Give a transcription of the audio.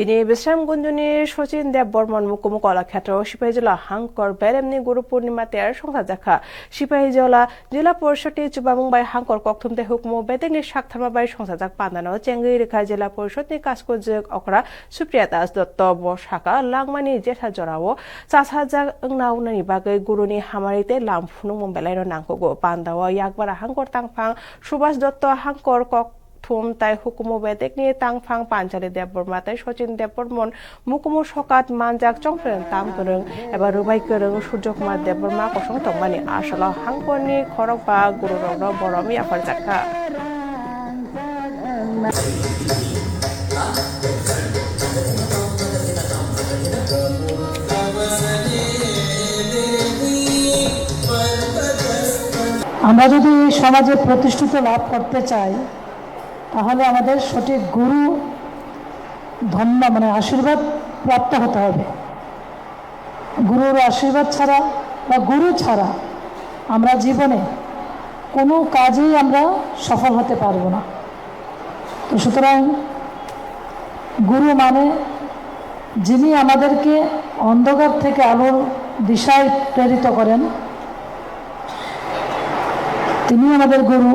তিনি বিশ্রামগঞ্জনী শচীন দেব বর্মন মুকুমু কলাক্ষেত্র সিপাহীজলা হাংকর বেরেমনি গুরু পূর্ণিমা তেয়ার সংসার জাখা সিপাহীজলা জেলা পরিষদটি চুবামুংবাই হাংকর কক্থুমতে হুকুমু বেদেংনি সাকথারমাবাই সংসার জাক পান্দানো চেঙ্গি রেখা জেলা পরিষদনি কাজকর্যক অকরা সুপ্রিয়া দাস দত্ত বসাকা লাংমানি জেঠা জরাও চাচাজাক নাউনানি বাগৈ গুরুনি হামারিতে লামফুনু মুম্বেলাইনো নাংকগো পান্দাও ইয়াকবারা হাংকর তাংফাং সুভাষ দত্ত হাংকর কক থুম তাই হুকুমু বেদেকনি তাংফাং পাঞ্চালি দেববর্মা তাই শচীন দেববর্মন মুকুমু সকাত মানজাক চংফ্রেন তামগরং এবার রুবাইকরং সূর্যকুমার দেববর্মা কসং তংমানি আসল হাংকরনি খরক বা গুরুরগ্ন বরম ইয়াফার জাকা আমরা যদি সমাজে প্রতিষ্ঠিত লাভ করতে চাই তাহলে আমাদের সঠিক গুরু ধন্য আশীর্বাদ প্রাপ্ত হতে হবে। গুরুর আশীর্বাদ ছাড়া বা গুরু ছাড়া আমরা জীবনে কোনো কাজেই আমরা সফল হতে পারবো না। তো সুতরাং গুরু মানে যিনি আমাদেরকে অন্ধকার থেকে আলোর দিশায় প্রেরিত করেন, তিনি আমাদের গুরু।